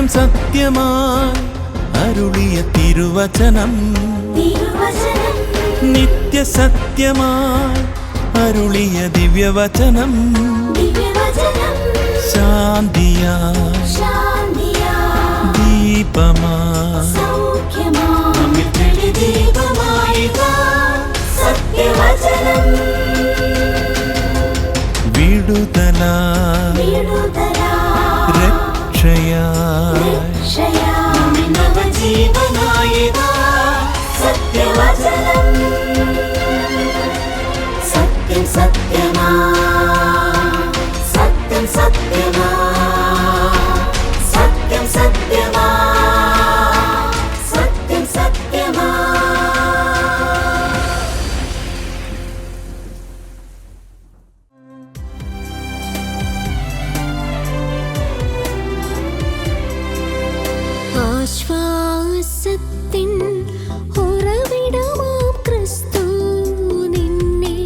സത്യം സത്യമായി അരുളിയ തിരുവചനം, നിത്യസത്യമായി അരുളിയ ദിവ്യവചനം, ശാന്തിയായി ദീപമായി വിടുതലായി രക്ഷയായി സത്യവചനം സത്യം സത്യമാ സത്യം സത്യമാ സത്യം സത്യമാ സത്യം സത്യമാ. ആശ്വാസത്തിൻ ഉറവിടമാം ക്രിസ്തു നിന്നെ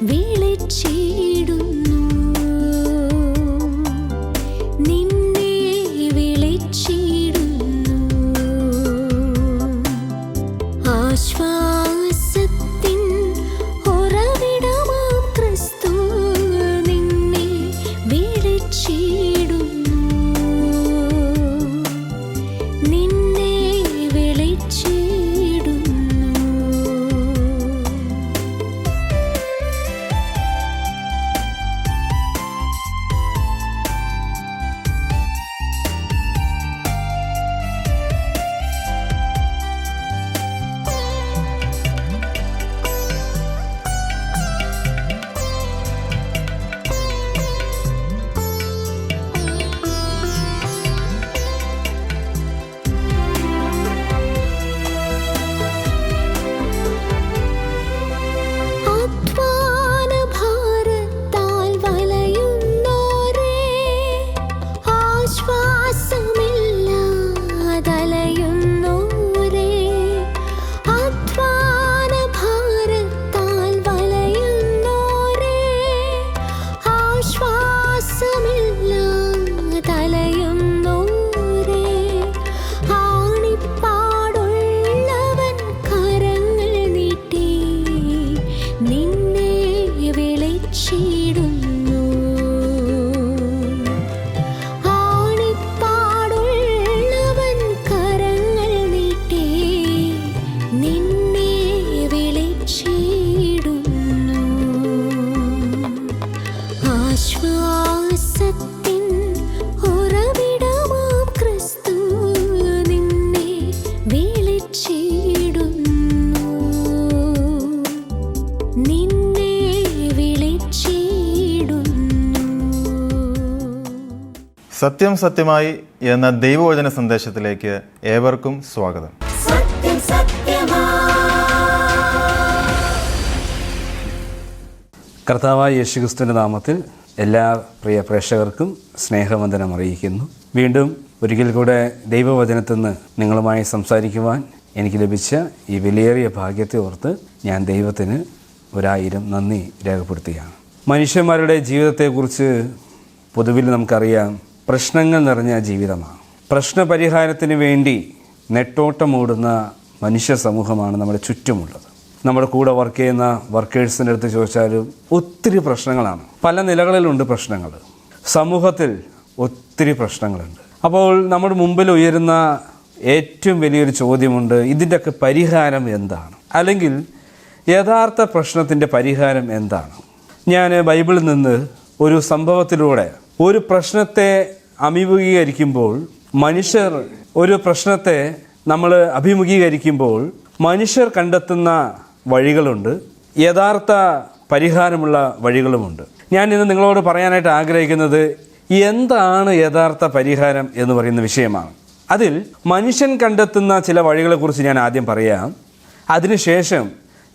വിളിച്ചിടുന്നു, നിന്നെ വിളിച്ചിടുന്നു. ആശ്വാസത്തിൻ ഉറവിടമാം ക്രിസ്തു നിന്നെ വിളിച്ചിടുന്നു, നിന്നെ വിളിച്ചിടുന്നു. അധ്വാനഭാരത്താൽ വലയുന്നോരേ, ആശ്വാസമില്ലാതലയുന്നോരേ, അധ്വാനഭാരത്താൽ വലയുന്നോരേ, ആശ്വാസമില്ലാതലയുന്നോരേ, ആണിപ്പാടുള്ളവൻ കരങ്ങൾ നീട്ടി നിന്നെ വിളിച്ചിടുന്നു, ആണിപ്പാടുള്ളവൻ കരങ്ങൾ നീട്ടി നിന്നെ വിളിച്ചിടുന്നു. ആശ്വാസത്തിൻ ഉറവിടമാം ക്രിസ്തു നിന്നെ വിളിച്ചിടുന്നു, നിന്നെ വിളിച്ചിടുന്നു. സത്യം സത്യമായി എന്ന ദൈവവചന സന്ദേശത്തിലേക്ക് ഏവർക്കും സ്വാഗതം. സത്യം സത്യമാ കർത്താവായ യേശുക്രിസ്തുവിൻ്റെ നാമത്തിൽ എല്ലാ പ്രിയ പ്രേക്ഷകർക്കും സ്നേഹവന്ദനം അറിയിക്കുന്നു. വീണ്ടും ഒരിക്കൽ കൂടെ ദൈവവചനത്തിൽ നിന്ന് നിങ്ങളുമായി സംസാരിക്കുവാൻ എനിക്ക് ലഭിച്ച ഈ വിലയേറിയ ഭാഗ്യത്തെ ഓർത്ത് ഞാൻ ദൈവത്തിന് 1000 നന്ദി രേഖപ്പെടുത്തുകയാണ്. മനുഷ്യന്മാരുടെ ജീവിതത്തെക്കുറിച്ച് പൊതുവിൽ നമുക്കറിയാം, പ്രശ്നങ്ങൾ നിറഞ്ഞ ജീവിതമാണ്. പ്രശ്നപരിഹാരത്തിന് വേണ്ടി നെട്ടോട്ടമോടുന്ന മനുഷ്യ സമൂഹമാണ് നമ്മുടെ ചുറ്റുമുള്ളത്. നമ്മുടെ കൂടെ വർക്ക് ചെയ്യുന്ന വർക്കേഴ്സിൻ്റെ അടുത്ത് ചോദിച്ചാലും ഒത്തിരി പ്രശ്നങ്ങളാണ്. പല നിലകളിലുണ്ട് പ്രശ്നങ്ങൾ. സമൂഹത്തിൽ ഒത്തിരി പ്രശ്നങ്ങളുണ്ട്. അപ്പോൾ നമ്മുടെ മുമ്പിൽ ഉയരുന്ന ഏറ്റവും വലിയൊരു ചോദ്യമുണ്ട്, ഇതിൻ്റെയൊക്കെ പരിഹാരം എന്താണ്? അല്ലെങ്കിൽ യഥാർത്ഥ പ്രശ്നത്തിൻ്റെ പരിഹാരം എന്താണ്? ഞാൻ ബൈബിളിൽ നിന്ന് ഒരു സംഭവത്തിലൂടെ ഒരു പ്രശ്നത്തെ അഭിമുഖീകരിക്കുമ്പോൾ നമ്മൾ അഭിമുഖീകരിക്കുമ്പോൾ മനുഷ്യർ കണ്ടെത്തുന്ന വഴികളുണ്ട്, യഥാർത്ഥ പരിഹാരമുള്ള വഴികളുമുണ്ട്. ഞാൻ ഇന്ന് നിങ്ങളോട് പറയാനായിട്ട് ആഗ്രഹിക്കുന്നത് എന്താണ് യഥാർത്ഥ പരിഹാരം എന്ന് പറയുന്ന വിഷയമാണ്. അതിൽ മനുഷ്യൻ കണ്ടെത്തുന്ന ചില വഴികളെക്കുറിച്ച് ഞാൻ ആദ്യം പറയാം. അതിനുശേഷം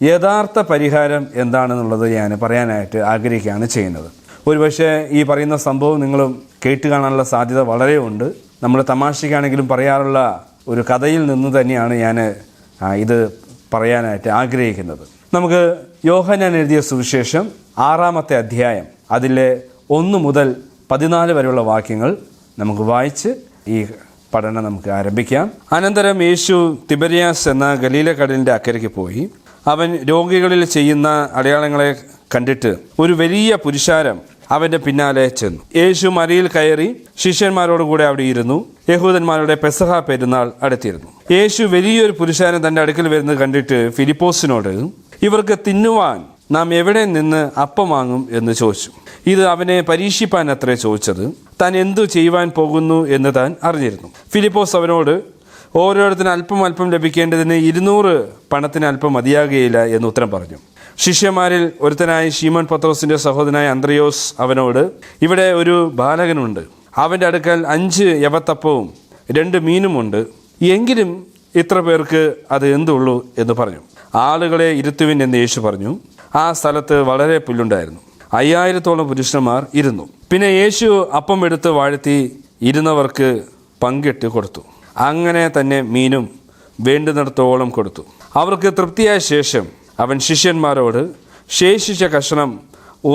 യഥാർത്ഥ പരിഹാരം എന്താണെന്നുള്ളത് ഞാൻ പറയാനായിട്ട് ആഗ്രഹിക്കുകയാണ് ചെയ്യുന്നത്. ഒരുപക്ഷെ ഈ പറയുന്ന സംഭവം നിങ്ങളും കേട്ട് കാണാനുള്ള സാധ്യത വളരെ ഉണ്ട്. നമ്മൾ തമാശയ്ക്കാണെങ്കിലും പറയാറുള്ള ഒരു കഥയിൽ നിന്ന് തന്നെയാണ് ഞാൻ ഇത് പറയാനായിട്ട് ആഗ്രഹിക്കുന്നത്. നമുക്ക് യോഹന്നാൻ എഴുതിയ സുവിശേഷം 6-ാമത്തെ അധ്യായം അതിലെ 1 മുതൽ 14 വരെയുള്ള വാക്യങ്ങൾ നമുക്ക് വായിച്ച് ഈ പഠനം നമുക്ക് ആരംഭിക്കാം. അനന്തരം യേശു തിബരിയാസ് എന്ന ഗലീല കടലിൻ്റെ അക്കരയ്ക്ക് പോയി. അവൻ രോഗികളിൽ ചെയ്യുന്ന അടയാളങ്ങളെ കണ്ടിട്ട് ഒരു വലിയ പുരുഷാരം അവൻ്റെ പിന്നാലെ ചെന്നു. യേശു മലയിൽ കയറി ശിഷ്യന്മാരോടുകൂടെ അവിടെ ഇരുന്നു. യഹൂദന്മാരുടെ പെസഹ പെരുന്നാൾ അടുത്തിരുന്നു. യേശു വലിയൊരു പുരുഷാരം തൻ്റെ അടുക്കൽ വരുന്നത് കണ്ടിട്ട് ഫിലിപ്പോസിനോട്, ഇവർക്ക് തിന്നുവാൻ നാം എവിടെ നിന്ന് അപ്പം വാങ്ങും എന്ന് ചോദിച്ചു. ഇത് അവനെ പരീക്ഷിപ്പാൻ അത്രേ ചോദിച്ചത്. താൻ എന്തു ചെയ്യുവാൻ പോകുന്നു എന്ന് താൻ അറിഞ്ഞിരുന്നു. ഫിലിപ്പോസ് അവനോട്, ഓരോരുത്തരും അല്പം അല്പം ലഭിക്കേണ്ടതിന് 200 പണത്തിന് അല്പം മതിയാകുകയില്ല എന്ന് ഉത്തരം പറഞ്ഞു. ശിഷ്യന്മാരിൽ ഒരുത്തനായ ശീമോൻ പത്രോസിന്റെ സഹോദരനായ അന്ത്രയോസ് അവനോട്, ഇവിടെ ഒരു ബാലകനുണ്ട്. അവൻ്റെ അടുക്കൽ 5 യവത്തപ്പവും 2 മീനുമുണ്ട്. എങ്കിലും ഇത്ര പേർക്ക് അത് എന്തുള്ളൂ എന്ന് പറഞ്ഞു. ആളുകളെ ഇരുത്തുവിൻ എന്ന് യേശു പറഞ്ഞു. ആ സ്ഥലത്ത് വളരെ പുല്ലുണ്ടായിരുന്നു. 5000-ഓളം പുരുഷന്മാർ ഇരുന്നു. പിന്നെ യേശു അപ്പം എടുത്ത് വാഴ്ത്തി ഇരുന്നവർക്ക് പങ്കിട്ട് കൊടുത്തു. അങ്ങനെ തന്നെ മീനും വേണ്ടുന്നിടത്തോളം കൊടുത്തു. അവർക്ക് തൃപ്തിയായ ശേഷം അവൻ ശിഷ്യന്മാരോട്, ശേഷിച്ച കഷണം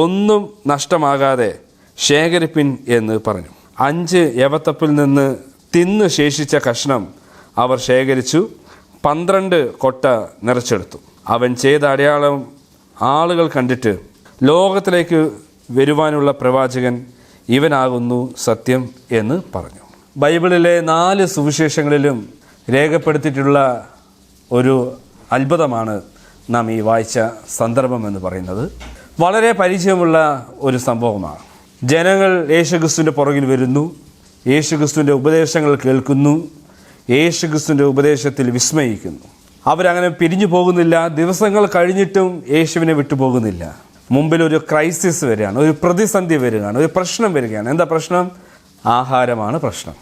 ഒന്നും നഷ്ടമാകാതെ ശേഖരിപ്പിൻ എന്ന് പറഞ്ഞു. 5 യവത്തപ്പിൽ നിന്ന് തിന്ന് ശേഷിച്ച കഷണം അവർ ശേഖരിച്ചു 12 കൊട്ട നിറച്ചെടുത്തു. അവൻ ചെയ്ത അടയാളം ആളുകൾ കണ്ടിട്ട്, ലോകത്തിലേക്ക് വരുവാനുള്ള പ്രവാചകൻ ഇവനാകുന്നു സത്യം എന്ന് പറഞ്ഞു. ബൈബിളിലെ 4 സുവിശേഷങ്ങളിലും രേഖപ്പെടുത്തിയിട്ടുള്ള ഒരു അത്ഭുതമാണ് നാം ഈ വായിച്ച സന്ദർഭം എന്ന് പറയുന്നത്. വളരെ പരിചയമുള്ള ഒരു സംഭവമാണ്. ജനങ്ങൾ യേശുക്രിസ്തുവിൻ്റെ പുറകിൽ വരുന്നു, യേശുക്രിസ്തുവിൻ്റെ ഉപദേശങ്ങൾ കേൾക്കുന്നു, യേശുക്രിസ്തുവിൻ്റെ ഉപദേശത്തിൽ വിസ്മയിക്കുന്നു. അവരങ്ങനെ പിരിഞ്ഞു പോകുന്നില്ല. ദിവസങ്ങൾ കഴിഞ്ഞിട്ടും യേശുവിനെ വിട്ടുപോകുന്നില്ല. മുമ്പിൽ ഒരു ക്രൈസിസ് വരികയാണ്, ഒരു പ്രതിസന്ധി വരികയാണ്, ഒരു പ്രശ്നം വരികയാണ്. എന്താ പ്രശ്നം? ആഹാരമാണ് പ്രശ്നം.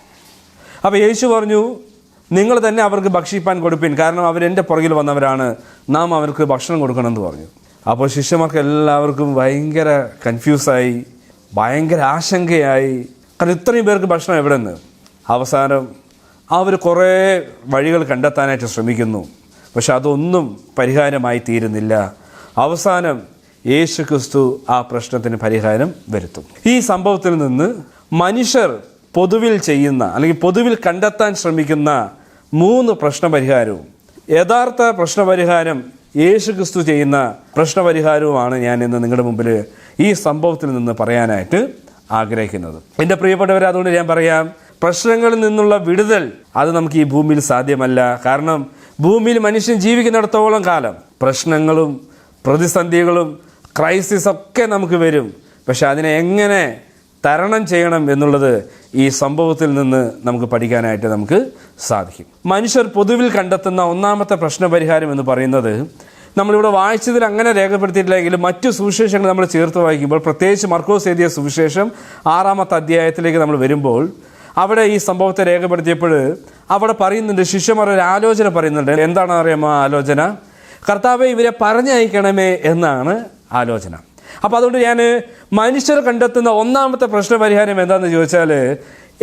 അപ്പോൾ യേശു പറഞ്ഞു, നിങ്ങൾ തന്നെ അവർക്ക് ഭക്ഷിപ്പാൻ കൊടുപ്പിൻ, കാരണം അവരെൻ്റെ പുറകിൽ വന്നവരാണ്, നാം അവർക്ക് ഭക്ഷണം കൊടുക്കണമെന്ന് പറഞ്ഞു. അപ്പോൾ ശിഷ്യന്മാർക്ക് എല്ലാവർക്കും ഭയങ്കര കൺഫ്യൂസായി, ഭയങ്കര ആശങ്കയായി. കാരണം ഇത്രയും പേർക്ക് ഭക്ഷണം എവിടെ നിന്ന്? അവസാനം അവർ കുറേ വഴികൾ കണ്ടെത്താനായിട്ട് ശ്രമിക്കുന്നു. പക്ഷെ അതൊന്നും പരിഹാരമായി തീരുന്നില്ല. അവസാനം യേശു ക്രിസ്തു ആ പ്രശ്നത്തിന് പരിഹാരം വരുത്തും. ഈ സംഭവത്തിൽ നിന്ന് മനുഷ്യർ പൊതുവിൽ ചെയ്യുന്ന അല്ലെങ്കിൽ പൊതുവിൽ കണ്ടെത്താൻ ശ്രമിക്കുന്ന 3 പ്രശ്നപരിഹാരവും യഥാർത്ഥ പ്രശ്നപരിഹാരം യേശു ക്രിസ്തു ചെയ്യുന്ന പ്രശ്നപരിഹാരവുമാണ് ഞാൻ ഇന്ന് നിങ്ങളുടെ മുമ്പിൽ ഈ സംഭവത്തിൽ നിന്ന് പറയാനായിട്ട് ആഗ്രഹിക്കുന്നത്. എൻ്റെ പ്രിയപ്പെട്ടവരെ, അതുകൊണ്ട് ഞാൻ പറയാം, പ്രശ്നങ്ങളിൽ നിന്നുള്ള വിടുതൽ അത് നമുക്ക് ഈ ഭൂമിയിൽ സാധ്യമല്ല. കാരണം ഭൂമിയിൽ മനുഷ്യൻ ജീവിക്കുന്നിടത്തോളം കാലം പ്രശ്നങ്ങളും പ്രതിസന്ധികളും ക്രൈസിസ് ഒക്കെ നമുക്ക് വരും. പക്ഷെ അതിനെ എങ്ങനെ തരണം ചെയ്യണം എന്നുള്ളത് ഈ സംഭവത്തിൽ നിന്ന് നമുക്ക് പഠിക്കാനായിട്ട് നമുക്ക് സാധിക്കും. മനുഷ്യർ പൊതുവിൽ കണ്ടെത്തുന്ന 1ാമത്തെ പ്രശ്നപരിഹാരം എന്ന് പറയുന്നത്, നമ്മളിവിടെ വായിച്ചതിൽ അങ്ങനെ രേഖപ്പെടുത്തിയിട്ടില്ലെങ്കിലും മറ്റു സുവിശേഷങ്ങൾ നമ്മൾ ചേർത്ത് വായിക്കുമ്പോൾ, പ്രത്യേകിച്ച് മർക്കോസ് എഴുതിയ സുവിശേഷം 6ാമത്തെ അധ്യായത്തിലേക്ക് നമ്മൾ വരുമ്പോൾ, അവിടെ ഈ സംഭവത്തെ രേഖപ്പെടുത്തിയപ്പോൾ അവിടെ പറയുന്നുണ്ട്, ശിഷ്യന്മാർ ഒരു ആലോചന പറയുന്നുണ്ട്. എന്താണെന്ന് അറിയാമോ ആലോചന? കർത്താവെ, ഇവരെ പറഞ്ഞയക്കണമേ എന്നാണ് ആലോചന. അപ്പോൾ അതുകൊണ്ട് ഞാൻ മനുഷ്യർ കണ്ടെത്തുന്ന 1ാമത്തെ പ്രശ്നപരിഹാരം എന്താണെന്ന് ചോദിച്ചാൽ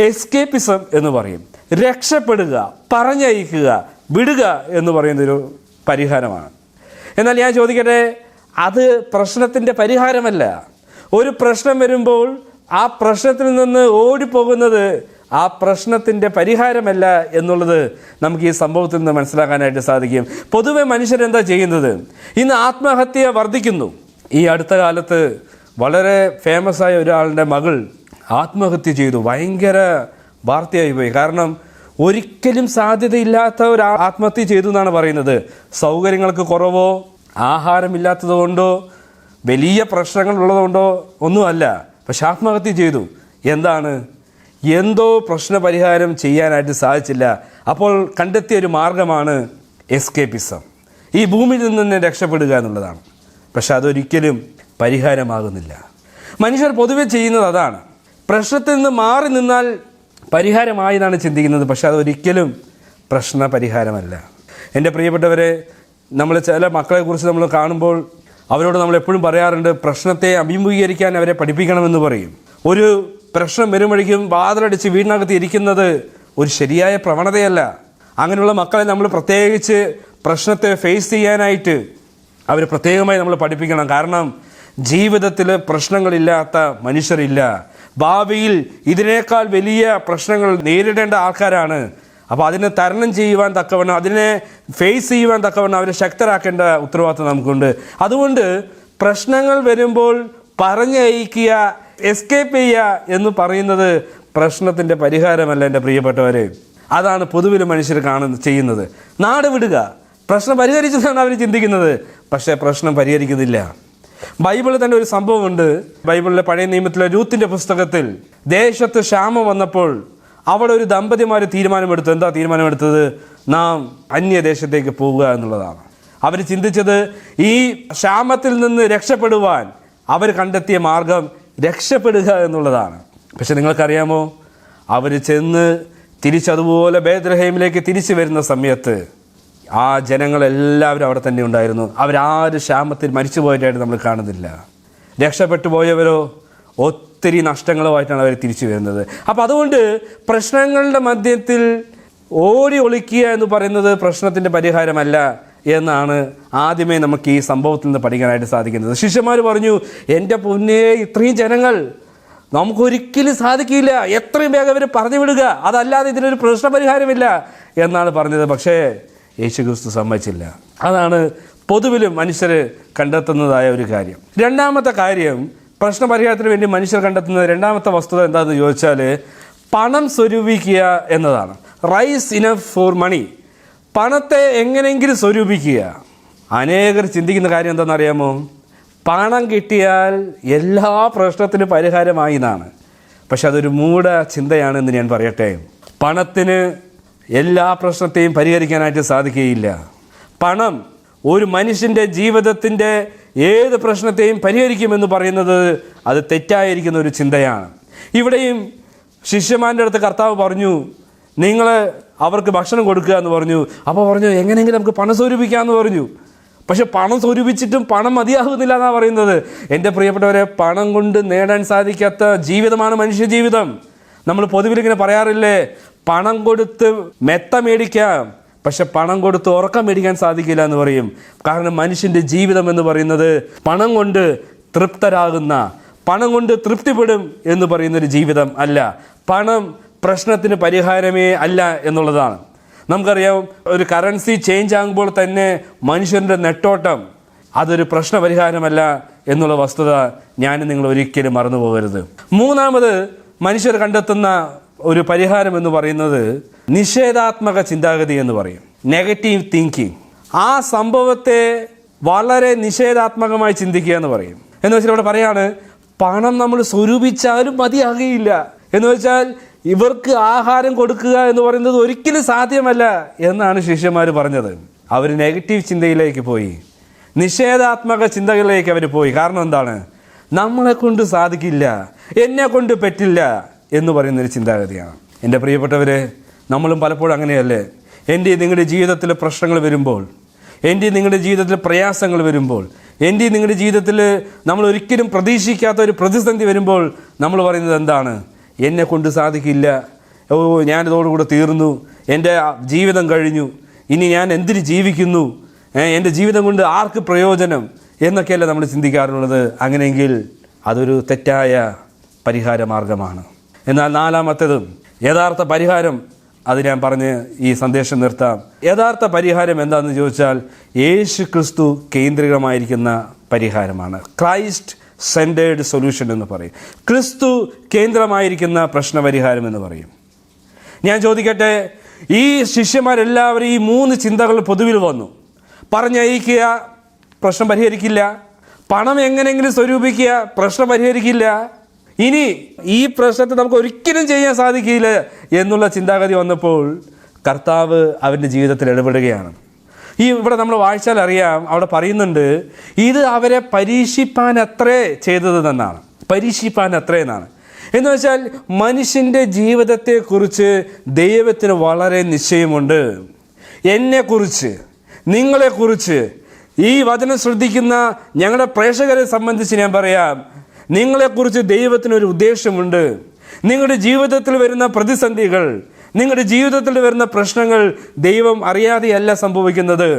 എസ്കേപ്പിസം എന്ന് പറയും. രക്ഷപ്പെടുക, പറഞ്ഞയക്കുക, വിടുക എന്ന് പറയുന്നൊരു പരിഹാരമാണ്. എന്നാൽ ഞാൻ ചോദിക്കട്ടെ, അത് പ്രശ്നത്തിൻ്റെ പരിഹാരമല്ല. ഒരു പ്രശ്നം വരുമ്പോൾ ആ പ്രശ്നത്തിൽ നിന്ന് ഓടിപ്പോകുന്നത് ആ പ്രശ്നത്തിൻ്റെ പരിഹാരമല്ല എന്നുള്ളത് നമുക്ക് ഈ സംഭവത്തിൽ നിന്ന് മനസ്സിലാക്കാനായിട്ട് സാധിക്കും. പൊതുവെ മനുഷ്യരെന്താ ചെയ്യുന്നത്? ഇന്ന് ആത്മഹത്യ വർദ്ധിക്കുന്നു. ഈ അടുത്ത കാലത്ത് വളരെ ഫേമസ് ആയ ഒരാളുടെ മകൾ ആത്മഹത്യ ചെയ്തു. ഭയങ്കര വാർത്തയായി പോയി. കാരണം ഒരിക്കലും സാധ്യതയില്ലാത്ത ഒരു ആത്മഹത്യ ചെയ്തു എന്നാണ് പറയുന്നത്. സൗകര്യങ്ങൾക്ക് കുറവോ ആഹാരമില്ലാത്തത് കൊണ്ടോ വലിയ പ്രശ്നങ്ങൾ ഉള്ളതുകൊണ്ടോ ഒന്നുമല്ല, പക്ഷെ ആത്മഹത്യ ചെയ്തു. എന്താണ്? എന്തോ പ്രശ്നപരിഹാരം ചെയ്യാനായിട്ട് സാധിച്ചില്ല. അപ്പോൾ കണ്ടെത്തിയ ഒരു മാർഗമാണ് എസ്കേപ്പിസം. ഈ ഭൂമിയിൽ നിന്ന് രക്ഷപ്പെടുക എന്നുള്ളതാണ്. പക്ഷെ അതൊരിക്കലും പരിഹാരമാകുന്നില്ല. മനുഷ്യർ പൊതുവെ ചെയ്യുന്നത് അതാണ്. പ്രശ്നത്തിൽ നിന്ന് മാറി നിന്നാൽ പരിഹാരമായി എന്നാണ് ചിന്തിക്കുന്നത്. പക്ഷെ അതൊരിക്കലും പ്രശ്ന പരിഹാരമല്ല. എൻ്റെ പ്രിയപ്പെട്ടവരെ, നമ്മൾ ചില മക്കളെക്കുറിച്ച് നമ്മൾ കാണുമ്പോൾ അവരോട് നമ്മൾ എപ്പോഴും പറയാറുണ്ട്, പ്രശ്നത്തെ അഭിമുഖീകരിക്കാൻ അവരെ പഠിപ്പിക്കണമെന്ന് പറയും. ഒരു പ്രശ്നം വരുമ്പോഴേക്കും വാതിലടിച്ച് വീടിനകത്ത് ഇരിക്കുന്നത് ഒരു ശരിയായ പ്രവണതയല്ല. അങ്ങനെയുള്ള മക്കളെ നമ്മൾ പ്രത്യേകിച്ച് പ്രശ്നത്തെ ഫേസ് ചെയ്യാനായിട്ട് അവർ പ്രത്യേകമായി നമ്മൾ പഠിപ്പിക്കണം. കാരണം ജീവിതത്തിൽ പ്രശ്നങ്ങളില്ലാത്ത മനുഷ്യരില്ല. ഭാവിയിൽ ഇതിനേക്കാൾ വലിയ പ്രശ്നങ്ങൾ നേരിടേണ്ട ആൾക്കാരാണ്. അപ്പോൾ അതിനെ തരണം ചെയ്യുവാൻ തക്കവണ്ണം, അതിനെ ഫേസ് ചെയ്യുവാൻ തക്കവണ്ണം അവരെ ശക്തരാക്കേണ്ട ഉത്തരവാദിത്വം നമുക്കുണ്ട്. അതുകൊണ്ട് പ്രശ്നങ്ങൾ വരുമ്പോൾ പറഞ്ഞയക്കുക, എസ്കേപ്പ് ചെയ്യുക എന്ന് പറയുന്നത് പ്രശ്നത്തിൻ്റെ പരിഹാരമല്ല എൻ്റെ പ്രിയപ്പെട്ടവരെ. അതാണ് പൊതുവിൽ മനുഷ്യർ ചെയ്യുന്നത്. നാട് വിടുക, പ്രശ്നം പരിഹരിച്ചതാണ് അവർ ചിന്തിക്കുന്നത്, പക്ഷേ പ്രശ്നം പരിഹരിക്കുന്നില്ല. ബൈബിളിൽ തന്നെ ഒരു സംഭവമുണ്ട്. ബൈബിളിലെ പഴയ നിയമത്തിലെ രൂത്തിന്റെ പുസ്തകത്തിൽ ദേശത്ത് ക്ഷാമം വന്നപ്പോൾ അവിടെ ഒരു ദമ്പതിമാർ തീരുമാനമെടുത്തു. എന്താ തീരുമാനമെടുത്തത്? നാം അന്യദേശത്തേക്ക് പോവുക എന്നുള്ളതാണ്. അവർ ചിന്തിച്ചത് ഈ ക്ഷാമത്തിൽ നിന്ന് രക്ഷപ്പെടുവാൻ അവർ കണ്ടെത്തിയ മാർഗം രക്ഷപ്പെടുക എന്നുള്ളതാണ്. പക്ഷെ നിങ്ങൾക്കറിയാമോ, അവർ ചെന്ന് തിരിച്ചതുപോലെ ബേത്ലഹേമിലേക്ക് തിരിച്ചു വരുന്ന സമയത്ത് ആ ജനങ്ങളെല്ലാവരും അവിടെ തന്നെ ഉണ്ടായിരുന്നു. അവരാരും ക്ഷാമത്തിൽ മരിച്ചു പോയതായിട്ട് നമ്മൾ കാണുന്നില്ല. രക്ഷപ്പെട്ടു പോയവരോ ഒത്തിരി നഷ്ടങ്ങളുമായിട്ടാണ് അവർ തിരിച്ചു വരുന്നത്. അപ്പം അതുകൊണ്ട് പ്രശ്നങ്ങളുടെ മധ്യത്തിൽ ഓടി ഒളിക്കുക എന്ന് പറയുന്നത് പ്രശ്നത്തിൻ്റെ പരിഹാരമല്ല എന്നാണ് ആദ്യമേ നമുക്ക് ഈ സംഭവത്തിൽ നിന്ന് പഠിക്കാനായിട്ട് സാധിക്കുന്നത്. ശിഷ്യന്മാർ പറഞ്ഞു, എൻ്റെ പൊന്നേ, ഇത്രയും ജനങ്ങൾ നമുക്കൊരിക്കലും സാധിക്കില്ല, എത്രയും വേഗം അവർ പറഞ്ഞു വിടുക, അതല്ലാതെ ഇതിനൊരു പ്രശ്നപരിഹാരമില്ല എന്നാണ് പറഞ്ഞത്. പക്ഷേ യേശുക്രിസ്തു സമ്മതിച്ചില്ല. അതാണ് പൊതുവിലും മനുഷ്യർ കണ്ടെത്തുന്നതായ ഒരു കാര്യം. രണ്ടാമത്തെ കാര്യം, പ്രശ്നപരിഹാരത്തിന് വേണ്ടി മനുഷ്യർ കണ്ടെത്തുന്ന രണ്ടാമത്തെ വസ്തുത എന്താണെന്ന് ചോദിച്ചാൽ പണം സ്വരൂപിക്കുക എന്നതാണ്. Raise enough for money. പണത്തെ എങ്ങനെയെങ്കിലും സ്വരൂപിക്കുക. അനേകർ ചിന്തിക്കുന്ന കാര്യം എന്താണെന്നറിയാമോ? പണം കിട്ടിയാൽ എല്ലാ പ്രശ്നത്തിനും പരിഹാരമായി എന്നാണ്. പക്ഷെ അതൊരു മൂഢ ചിന്തയാണെന്ന് ഞാൻ പറയട്ടെ. പണത്തിന് എല്ലാ പ്രശ്നത്തെയും പരിഹരിക്കാനായിട്ട് സാധിക്കുകയില്ല. പണം ഒരു മനുഷ്യൻ്റെ ജീവിതത്തിൻ്റെ ഏത് പ്രശ്നത്തെയും പരിഹരിക്കുമെന്ന് പറയുന്നത് അത് തെറ്റായിരിക്കുന്ന ഒരു ചിന്തയാണ്. ഇവിടെയും ശിഷ്യന്മാരുടെ അടുത്ത് കർത്താവ് പറഞ്ഞു, നിങ്ങൾ അവർക്ക് ഭക്ഷണം കൊടുക്കുക എന്ന് പറഞ്ഞു. അപ്പോൾ പറഞ്ഞു, എങ്ങനെയെങ്കിലും നമുക്ക് പണം സ്വരൂപിക്കാമെന്ന് പറഞ്ഞു. പക്ഷെ പണം സ്വരൂപിച്ചിട്ടും പണം മതിയാകുന്നില്ല എന്നാണ് പറയുന്നത്. എൻ്റെ പ്രിയപ്പെട്ടവരെ, പണം കൊണ്ട് നേടാൻ സാധിക്കാത്ത ജീവിതമാണ് മനുഷ്യ ജീവിതം. നമ്മൾ പൊതുവിലിങ്ങനെ പറയാറില്ലേ, പണം കൊടുത്ത് മെത്ത മേടിക്കാം, പക്ഷെ പണം കൊടുത്ത് ഉറക്കം മേടിക്കാൻ സാധിക്കില്ല എന്ന് പറയും. കാരണം മനുഷ്യൻ്റെ ജീവിതം എന്ന് പറയുന്നത് പണം കൊണ്ട് തൃപ്തരാകുന്ന, പണം കൊണ്ട് തൃപ്തിപ്പെടും എന്ന് പറയുന്നൊരു ജീവിതം അല്ല. പണം പ്രശ്നത്തിന് പരിഹാരമേ അല്ല എന്നുള്ളതാണ്. നമുക്കറിയാം, ഒരു കറൻസി ചേഞ്ച് ആകുമ്പോൾ തന്നെ മനുഷ്യൻ്റെ നെട്ടോട്ടം അതൊരു പ്രശ്നപരിഹാരമല്ല എന്നുള്ള വസ്തുത ഞാൻ നിങ്ങൾ ഒരിക്കലും മറന്നു പോകരുത്. മൂന്നാമത് മനുഷ്യർ കണ്ടെത്തുന്ന ഒരു പരിഹാരം എന്ന് പറയുന്നത് നിഷേധാത്മക ചിന്താഗതി എന്ന് പറയും, നെഗറ്റീവ് തിങ്കിങ്. ആ സംഭവത്തെ വളരെ നിഷേധാത്മകമായി ചിന്തിക്കുക എന്ന് പറയും. എന്ന് വെച്ചാൽ ഇവിടെ പറയാണ്, പണം നമ്മൾ സ്വരൂപിച്ചാലും മതിയാകുകയില്ല. എന്ന് വെച്ചാൽ ഇവർക്ക് ആഹാരം കൊടുക്കുക എന്ന് പറയുന്നത് ഒരിക്കലും സാധ്യമല്ല എന്നാണ് ശിഷ്യന്മാർ പറഞ്ഞത്. അവർ നെഗറ്റീവ് ചിന്തയിലേക്ക് പോയി, നിഷേധാത്മക ചിന്തകളിലേക്ക് അവർ പോയി. കാരണം എന്താണ്? നമ്മളെ കൊണ്ട് സാധിക്കില്ല, എന്നെ കൊണ്ട് പറ്റില്ല എന്ന് പറയുന്നൊരു ചിന്താഗതിയാണ്. എൻ്റെ പ്രിയപ്പെട്ടവരെ, നമ്മളും പലപ്പോഴും അങ്ങനെയല്ലേ? എൻ്റെ നിങ്ങളുടെ ജീവിതത്തിലെ പ്രശ്നങ്ങൾ വരുമ്പോൾ, എൻ്റെ നിങ്ങളുടെ ജീവിതത്തിൽ പ്രയാസങ്ങൾ വരുമ്പോൾ, എൻ്റെ നിങ്ങളുടെ ജീവിതത്തിൽ നമ്മൾ ഒരിക്കലും പ്രതീക്ഷിക്കാത്ത ഒരു പ്രതിസന്ധി വരുമ്പോൾ നമ്മൾ പറയുന്നത് എന്താണ്? എന്നെ കൊണ്ട് സാധിക്കില്ല, ഓ ഞാനിതോടുകൂടെ തീർന്നു, എൻ്റെ ജീവിതം കഴിഞ്ഞു, ഇനി ഞാൻ എന്തിന് ജീവിക്കുന്നു, എൻ്റെ ജീവിതം കൊണ്ട് ആർക്ക് പ്രയോജനം എന്നൊക്കെയല്ല നമ്മൾ ചിന്തിക്കാറുള്ളത്. അങ്ങനെയെങ്കിൽ അതൊരു തെറ്റായ പരിഹാര മാർഗമാണ്. എന്നാൽ നാലാമത്തേതും യഥാർത്ഥ പരിഹാരം, അത് ഞാൻ പറഞ്ഞ് ഈ സന്ദേശം നിർത്താം. യഥാർത്ഥ പരിഹാരം എന്താണെന്ന് ചോദിച്ചാൽ യേശു ക്രിസ്തു കേന്ദ്രീകമായിരിക്കുന്ന പരിഹാരമാണ്. ക്രൈസ്റ്റ് സെൻറ്റേർഡ് സൊല്യൂഷൻ എന്ന് പറയും. ക്രിസ്തു കേന്ദ്രമായിരിക്കുന്ന പ്രശ്നപരിഹാരം എന്ന് പറയും. ഞാൻ ചോദിക്കട്ടെ, ഈ ശിഷ്യന്മാരെല്ലാവരും ഈ മൂന്ന് ചിന്തകൾ പൊതുവിൽ വന്നു. പറഞ്ഞയക്കുക, പ്രശ്നം പരിഹരിക്കില്ല. പണം എങ്ങനെയെങ്കിലും സ്വരൂപിക്കുക, പ്രശ്നം പരിഹരിക്കില്ല. ഇനി ഈ പ്രശ്നത്തെ നമുക്ക് ഒരിക്കലും ചെയ്യാൻ സാധിക്കില്ല എന്നുള്ള ചിന്താഗതി വന്നപ്പോൾ കർത്താവ് അവൻ്റെ ജീവിതത്തിൽ ഇടപെടുകയാണ്. ഇവിടെ നമ്മൾ വായിച്ചാൽ അറിയാം, അവിടെ പറയുന്നുണ്ട്, ഇത് അവരെ പരീക്ഷിപ്പാൻ അത്രേ ചെയ്തതെന്നാണ്. പരീക്ഷിപ്പാൻ അത്രേ എന്നാണ്. എന്ന് വെച്ചാൽ മനുഷ്യൻ്റെ ജീവിതത്തെക്കുറിച്ച് ദൈവത്തിന് വളരെ നിശ്ചയമുണ്ട്. എന്നെക്കുറിച്ച്, നിങ്ങളെക്കുറിച്ച്, ഈ വചനം ശ്രദ്ധിക്കുന്ന ഞങ്ങളുടെ പ്രേക്ഷകരെ സംബന്ധിച്ച് ഞാൻ പറയാം, നിങ്ങളെക്കുറിച്ച് ദൈവത്തിനൊരു ഉദ്ദേശമുണ്ട്. നിങ്ങളുടെ ജീവിതത്തിൽ വരുന്ന പ്രതിസന്ധികൾ, നിങ്ങളുടെ ജീവിതത്തിൽ വരുന്ന പ്രശ്നങ്ങൾ ദൈവം അറിയാതെയല്ല സംഭവിക്കുന്നത്.